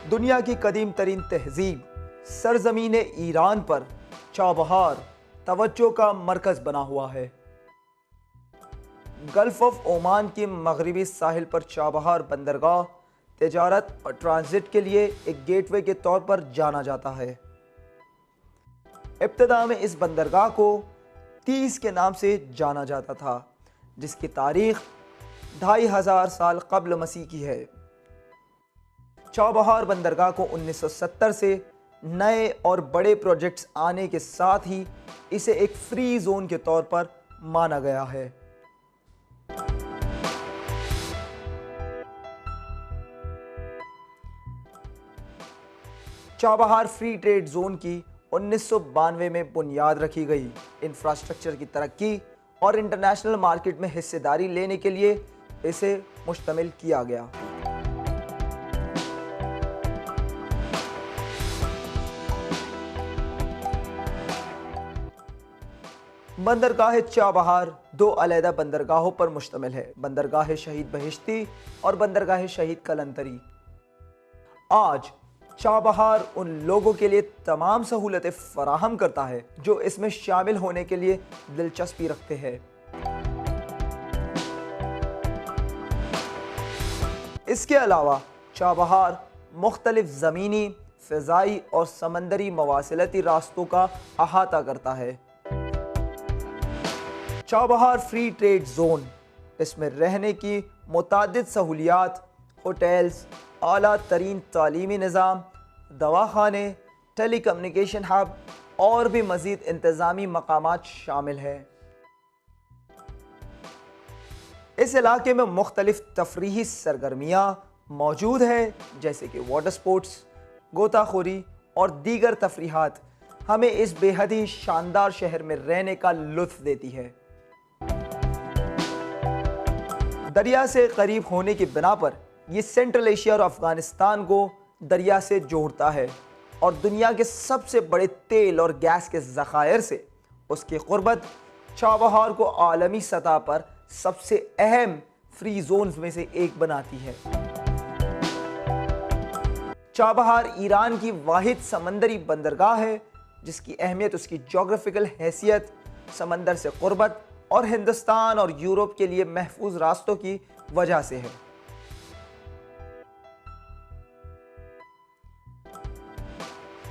दुनिया की कदीम तरीन तहजीब सरजमीन ईरान पर चाबहार तवज्जो का मरकज़ बना हुआ है। गल्फ ऑफ ओमान के मगरबी साहिल पर चाबहार बंदरगाह तिजारत और ट्रांजिट के लिए एक गेटवे के तौर पर जाना जाता है। इब्तिदा में इस बंदरगाह को 30 के नाम से जाना जाता था, जिसकी तारीख 2500 साल कब्ल मसीह की है। चाबहार बंदरगाह को 1970 से नए और बड़े प्रोजेक्ट्स आने के साथ ही इसे एक फ्री जोन के तौर पर माना गया है। चाबहार फ्री ट्रेड जोन की 1992 में बुनियाद रखी गई। इंफ्रास्ट्रक्चर की तरक्की और इंटरनेशनल मार्केट में हिस्सेदारी लेने के लिए इसे मुश्तमिल किया गया। बंदरगाह चाबहार 2 अलहदा बंदरगाहों पर मुश्तमिल है, बंदरगाह शहीद बहिश्ती और बंदरगाह शहीद कलंतरी। आज चाबहार उन लोगों के लिए तमाम सहूलतें फराहम करता है जो इसमें शामिल होने के लिए दिलचस्पी रखते हैं। इसके अलावा चाबहार मुख्तलिफ ज़मीनी, फ़िज़ाई और समंदरी मवासिलती रास्तों का अहाता करता है। चाबहार फ्री ट्रेड जोन इसमें रहने की मुतादिद सहूलियात, होटल्स, आला तरीन तालीमी निज़ाम, दवाखाने, टेली कम्युनिकेशन हब और भी मज़ीद इंतज़ामी मकामात शामिल हैं। इस इलाके में मुख्तलिफ तफरीही सरगर्मियाँ मौजूद हैं, जैसे कि वाटर स्पोर्ट्स, गोताखोरी और दीगर तफरीहात हमें इस बेहद ही शानदार शहर में रहने का लुत्फ़ देती है। दरिया से करीब होने की बिना पर यह सेंट्रल एशिया और अफगानिस्तान को दरिया से जोड़ता है और दुनिया के सबसे बड़े तेल और गैस के ज़खायर से उसकी क़ुर्बत चाबहार को आलमी सतह पर सबसे अहम फ्री जोन्स में से एक बनाती है। चाबहार ईरान की वाहिद समंदरी बंदरगाह है, जिसकी अहमियत उसकी जोग्राफिकल हैसियत, समंदर से क़ुर्बत और हिंदुस्तान और यूरोप के लिए महफूज रास्तों की वजह से है।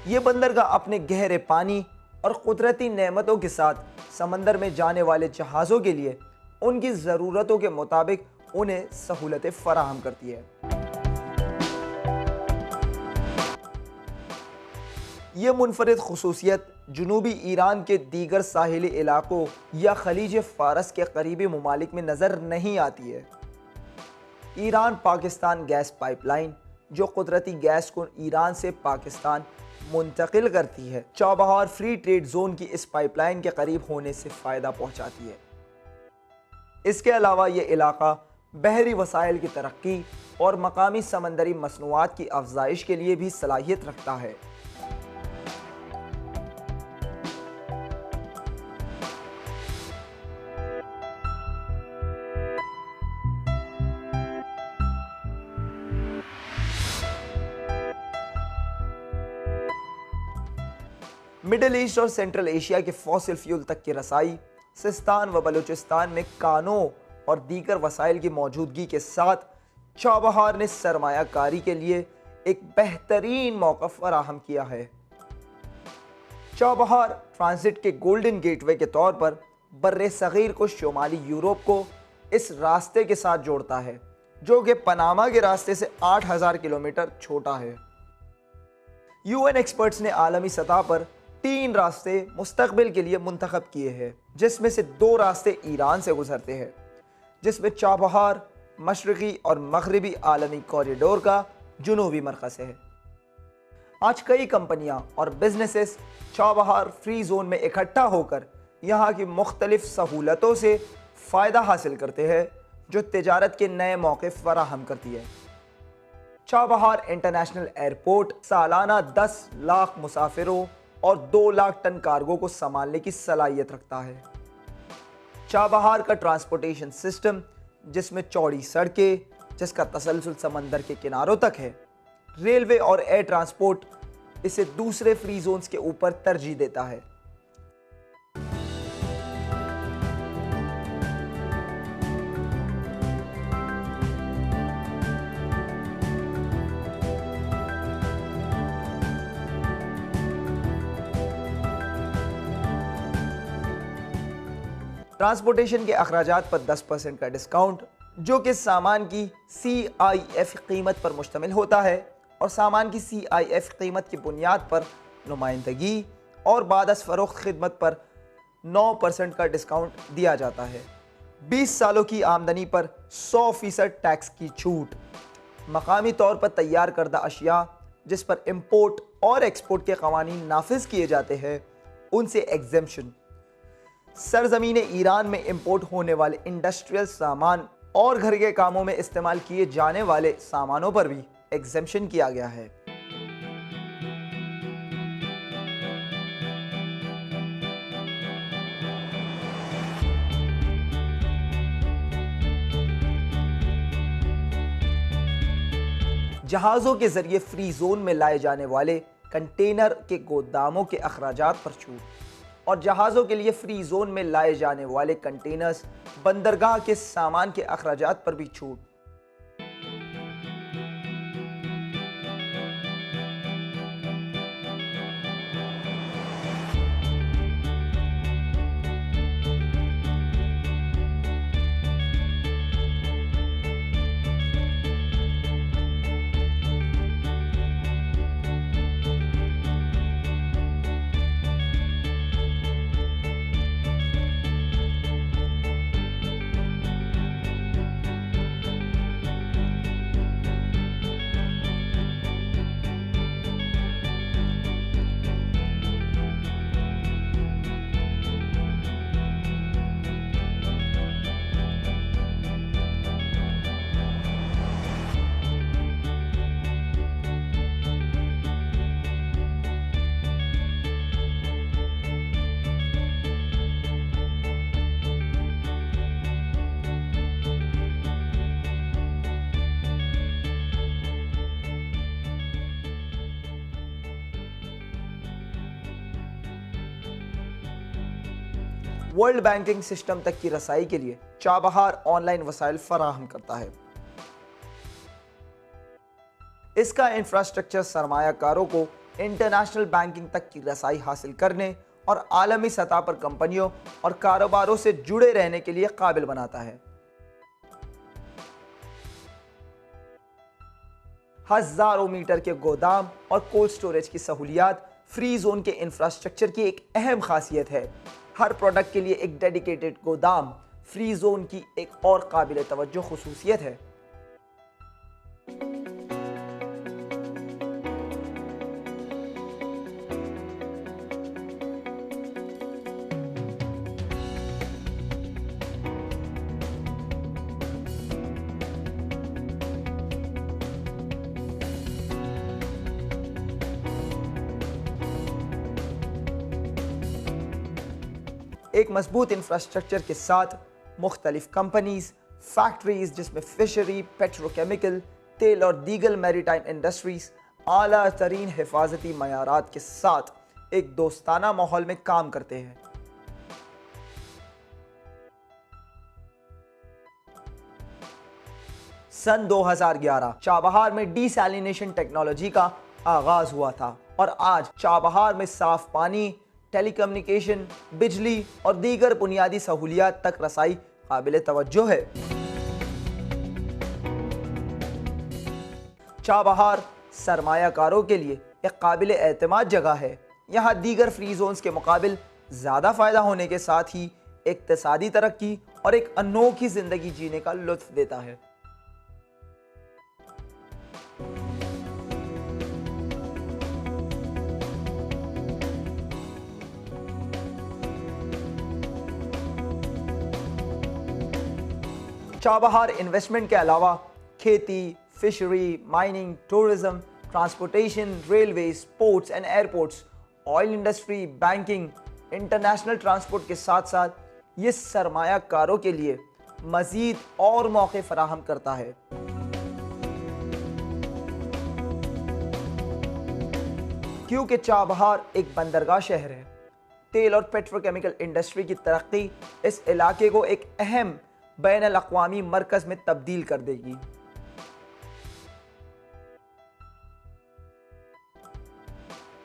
ये बंदरगाह अपने गहरे पानी और कुदरती नेमतों के साथ समंदर में जाने वाले जहाज़ों के लिए उनकी ज़रूरतों के मुताबिक उन्हें सहूलतें फराहम करती है। ये मुनफरिद खुसूसियत जुनूबी ईरान के दीगर साहिली इलाकों या खलीज फ़ारस के करीबी ममालिक में नज़र नहीं आती है। ईरान पाकिस्तान गैस पाइपलाइन, जो कुदरती गैस को ईरान से पाकिस्तान मुंतकिल करती है, चाबहार फ्री ट्रेड जोन की इस पाइपलाइन के करीब होने से फ़ायदा पहुँचाती है। इसके अलावा ये इलाका बहरी वसाइल की तरक्की और मकामी समंदरी मसनूआत की अफजाइश के लिए भी सलाहियत रखता है। मिडल ईस्ट और सेंट्रल एशिया के फॉसिल फ्यूल तक की रसाई, सिस्तान व बलूचिस्तान में कानों और दीगर वसाइल की मौजूदगी के साथ चाबहार ने सरमायाकारी के लिए एक बेहतरीन मौका फराहम किया है। चाबहार ट्रांजिट के गोल्डन गेटवे के तौर पर बर्रे सगीर को शुमाली यूरोप को इस रास्ते के साथ जोड़ता है, जो कि पनामा के रास्ते से 8000 किलोमीटर छोटा है। यूएन एक्सपर्ट्स ने आलमी सतह पर 3 रास्ते मुस्तकबिल के लिए मुंतखब किए हैं, जिसमें से 2 रास्ते ईरान से गुजरते हैं, जिसमें चाबहार मशरक़ी और मगरबी आलमी कॉरिडोर का जुनूबी मरकज़ है। आज कई कंपनियां और बिजनेसेस चाबहार फ्री जोन में इकट्ठा होकर यहाँ की मुख्तलिफ सहूलतों से फ़ायदा हासिल करते हैं, जो तिजारत के नए मौके फराहम करती है। चाबहार इंटरनेशनल एयरपोर्ट सालाना 10 लाख मुसाफिरों और 2 लाख टन कार्गो को संभालने की सलाहियत रखता है। चाबहार का ट्रांसपोर्टेशन सिस्टम, जिसमें चौड़ी सड़कें जिसका तसलसल समंदर के किनारों तक है, रेलवे और एयर ट्रांसपोर्ट इसे दूसरे फ्री जोन्स के ऊपर तरजीह देता है। ट्रांसपोर्टेशन के अखराजात पर 10% का डिस्काउंट, जो कि सामान की CIF कीमत पर मुश्तमिल होता है, और सामान की CIF कीमत की बुनियाद पर नुमाइंदगी और बाद फरोख्त खिदमत पर 9% का डिस्काउंट दिया जाता है। 20 सालों की आमदनी पर 100% टैक्स की छूट। मकामी तौर पर तैयार करदा अशिया जिस पर इम्पोर्ट और एक्सपोर्ट के कवानीन नाफिज किए जाते हैं, उनसे एग्जेम्पशन। सरजमीन ईरान में इंपोर्ट होने वाले इंडस्ट्रियल सामान और घर के कामों में इस्तेमाल किए जाने वाले सामानों पर भी एग्जेम्पशन किया गया है। जहाज़ों के जरिए फ्री जोन में लाए जाने वाले कंटेनर के गोदामों के अखराजात पर छूट, और जहाज़ों के लिए फ्री जोन में लाए जाने वाले कंटेनर्स बंदरगाह के सामान के अखराजात पर भी छूट। वर्ल्ड बैंकिंग सिस्टम तक की रसाई के लिए चाबहार ऑनलाइन वसाइल फराहम करता है। इसका इंफ्रास्ट्रक्चर सरमायाकारों को इंटरनेशनल बैंकिंग तक की रसाई हासिल करने और आलमी सतह पर कंपनियों और कारोबारों से जुड़े रहने के लिए काबिल बनाता है। हजारों मीटर के गोदाम और कोल्ड स्टोरेज की सहूलियात फ्री जोन के इंफ्रास्ट्रक्चर की एक अहम खासियत है। हर प्रोडक्ट के लिए एक डेडिकेटेड गोदाम फ्री जोन की एक और काबिल तवज्जो खुसूसियत है। एक मजबूत इंफ्रास्ट्रक्चर के साथ मुख्तलिफ कंपनीज, फैक्ट्रीज जिसमें फिशरी, पेट्रोकेमिकल, तेल और दीगर मैरीटाइम इंडस्ट्रीज आला तरीन हिफाजती मयारात के साथ एक दोस्ताना माहौल में काम करते हैं। सन 2011 चाबहार में डिसैलिनेशन टेक्नोलॉजी का आगाज हुआ था और आज चाबहार में साफ पानी, टेलीकम्युनिकेशन, बिजली और दीगर बुनियादी सहूलियात तक रसाई काबिल तवज्जो है। चाबहार सरमायाकारों के लिए एक काबिल एतमाद जगह है। यहाँ दीगर फ्री जोन्स के मुकाबिल ज़्यादा फ़ायदा होने के साथ ही इक्तिसादी तरक्की और एक अनोखी ज़िंदगी जीने का लुत्फ देता है। चाबहार इन्वेस्टमेंट के अलावा खेती, fishery, mining, tourism, transportation, railway, sports and airports, oil industry, banking, international transport के साथ साथ ये सरमायाकारों के लिए मज़ीद और मौके फराहम करता है। क्योंकि चाबहार एक बंदरगाह शहर है। तेल और पेट्रोकेमिकल इंडस्ट्री की तरक्की इस इलाके को एक अहम बैनुल अक़वामी मरकज़ में तब्दील कर देगी।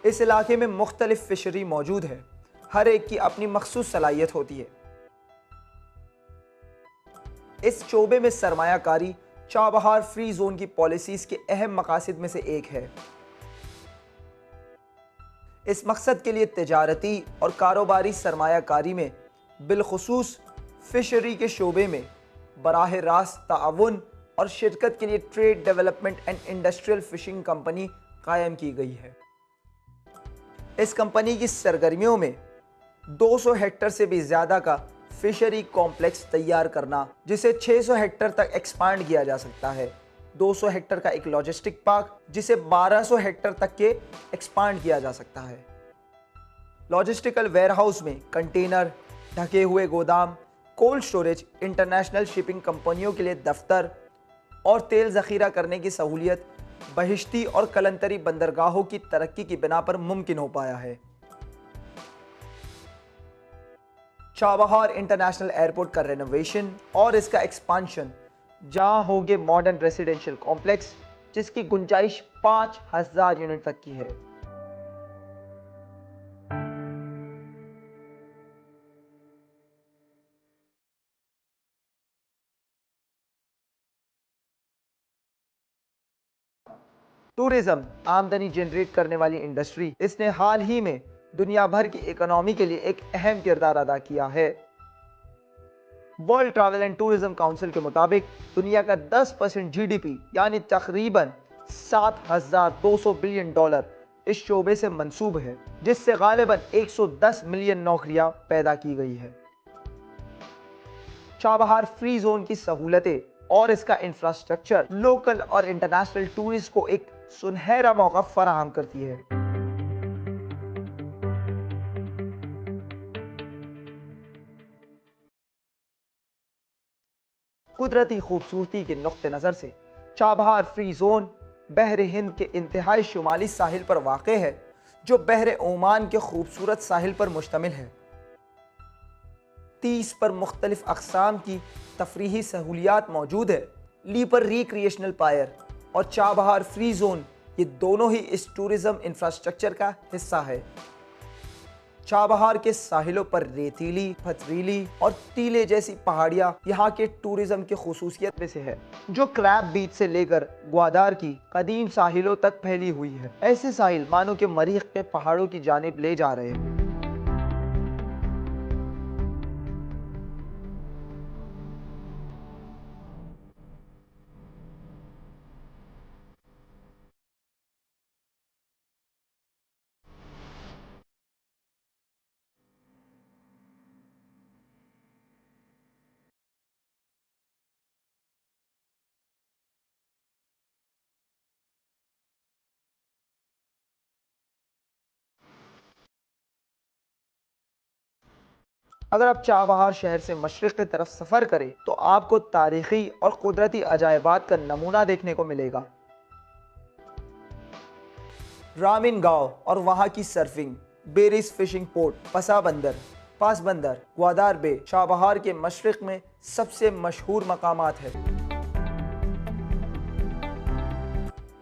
इस इलाके में मुख्तलिफ फिशरी मौजूद है, हर एक की अपनी मखसूस सलाहियत होती है। इस शोबे में सरमायाकारी चाबहार फ्री जोन की पॉलिसीज के अहम मकासद में से एक है। इस मकसद के लिए तिजारती और कारोबारी सरमायाकारी में बिलखुसूस फिशरी के शोबे में बराह रास्त ताअवुन और शिरकत के लिए trade development and industrial fishing company कायम की गई है। इस कंपनी की सरगर्मियों में 200 हेक्टर से भी ज़्यादा का फिशरी कॉम्प्लेक्स तैयार करना, जिसे 600 हेक्टर तक एक्सपांड किया जा सकता है, 200 हेक्टर का एक लॉजिस्टिक पार्क जिसे 1200 हेक्टर तक के एक्सपांड किया जा सकता है। लॉजिस्टिकल वेयरहाउस में कंटेनर, ढके हुए गोदाम, कोल्ड स्टोरेज, इंटरनेशनल शिपिंग कंपनियों के लिए दफ्तर और तेल ज़ख़ीरा करने की सहूलियत बहिश्ती और कलंतरी बंदरगाहों की तरक्की की बिना पर मुमकिन हो पाया है। चाबहार इंटरनेशनल एयरपोर्ट का रेनोवेशन और इसका एक्सपांशन, जहां होंगे मॉडर्न रेसिडेंशियल कॉम्प्लेक्स जिसकी गुंजाइश 5000 यूनिट तक की है। टूरिज्म आमदनी जनरेट करने वाली इंडस्ट्री, इसने हाल ही में दुनिया भर की इकोनॉमी के लिए एक अहम किरदार अदा किया है। World travel and tourism council के मुताबिक दुनिया का 10% जीडीपी यानी तकरीबन $7200 बिलियन इस शोबे से मंसूब है, जिससे गालिबन 110 मिलियन नौकरियां पैदा की गई है। चाबहार फ्री जोन की सहूलतें और इसका इंफ्रास्ट्रक्चर लोकल और इंटरनेशनल टूरिस्ट को एक सुनहरा मौका फराहम करती है। कुदरती खूबसूरती के नुक्ते नज़र से चाबहार फ्री जोन बहर हिंद के इंतहाई शुमाली साहिल पर वाक़ है, जो बहर ओमान के खूबसूरत साहिल पर मुश्तमिल है। 30 पर मुख्तलिफ अक़साम की तफरीही सहूलियात मौजूद है। लीपर रिक्रिएशनल पायर और चाबहार फ्री जोन, ये दोनों ही इस टूरिज्म इंफ्रास्ट्रक्चर का हिस्सा है। चाबहार के साहिलों पर रेतीली, पथरीली और टीले जैसी पहाड़ियाँ यहाँ के टूरिज्म की खुसूसियत में से है, जो क्रैब बीच से लेकर ग्वादार की कदीम साहिलों तक फैली हुई है। ऐसे साहिल मानो के मरीख के पहाड़ों की जानिब ले जा रहे हैं। अगर आप चाबहार शहर से मशरिक़ की तरफ सफ़र करें तो आपको तारीख़ी और कुदरती अजायबात का नमूना देखने को मिलेगा। रामिन गांव और वहाँ की सर्फिंग, बेरिस फिशिंग पोर्ट, पसा बंदर, पास बंदर, ग्वादार बे चाबहार के मशरिक़ में सबसे मशहूर मकामात है।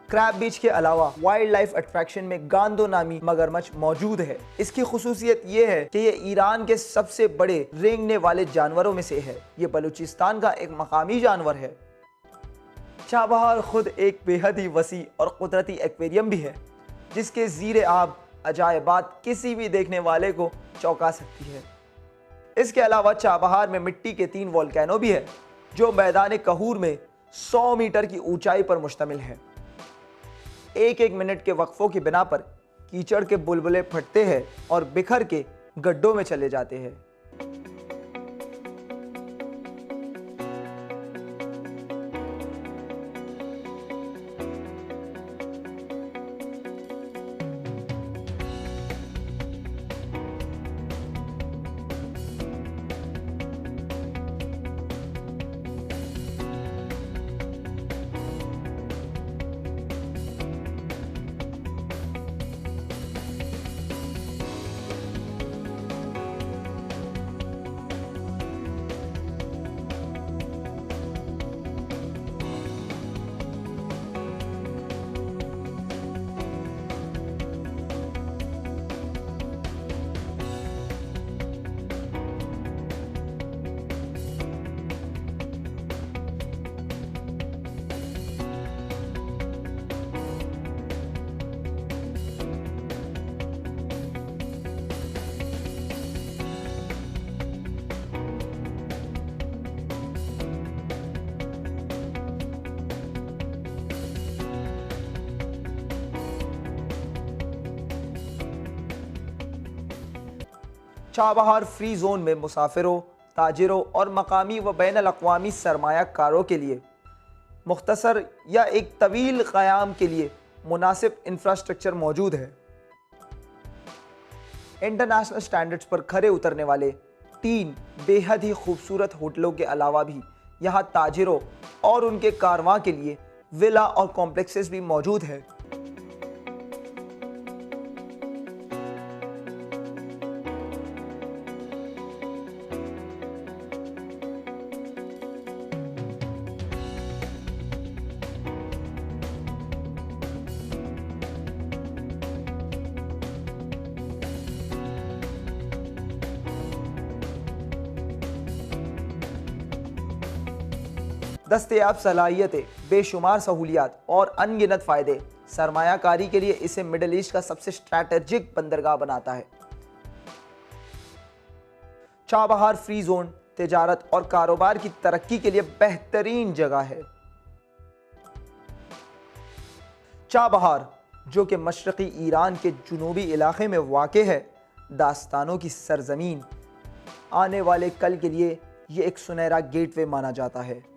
क्रैब बीच के अलावा वाइल्ड लाइफ अट्रैक्शन में गांदो नामी मगरमच्छ मौजूद है। इसकी खुसूसियत ये है कि ये ईरान के सबसे बड़े रेंगने वाले जानवरों में से है। ये बलूचिस्तान का एक मकामी जानवर है। चाबहार खुद एक बेहद ही वसी और कुदरती एक्वेरियम भी है, जिसके ज़ीरे आब अजायबात किसी भी देखने वाले को चौंका सकती है। इसके अलावा चाबहार में मिट्टी के 3 वोल्केनो भी है, जो मैदान कहूर में 100 मीटर की ऊंचाई पर मुश्तमिल है। एक मिनट के वक्फों की बिना पर कीचड़ के बुलबुले फटते हैं और बिखर के गड्ढों में चले जाते हैं। चाबहार फ्री जोन में मुसाफिरों, ताजिरों और मकामी व बैनुल अक़वामी सरमायाकारों के लिए मुख्तसर या एक तवील क़याम के लिए मुनासिब इंफ्रास्ट्रक्चर मौजूद है। इंटरनेशनल स्टैंडर्ड्स पर खरे उतरने वाले 3 बेहद ही खूबसूरत होटलों के अलावा भी यहाँ ताजिरों और उनके कारवां के लिए विला और कॉम्प्लेक्सेस भी मौजूद है। दस्तयाब सलाहियतें, बेशुमार सहूलियात और अनगिनत फ़ायदे सरमायाकारी के लिए इसे मिडल ईस्ट का सबसे स्ट्रैटेजिक बंदरगाह बनाता है। चाबहार फ्री जोन तिजारत और कारोबार की तरक्की के लिए बेहतरीन जगह है। चाबहार, जो कि मशरक़ी ईरान के जुनूबी इलाके में वाक़े है, दास्तानों की सरजमीन, आने वाले कल के लिए ये एक सुनहरा गेटवे माना जाता है।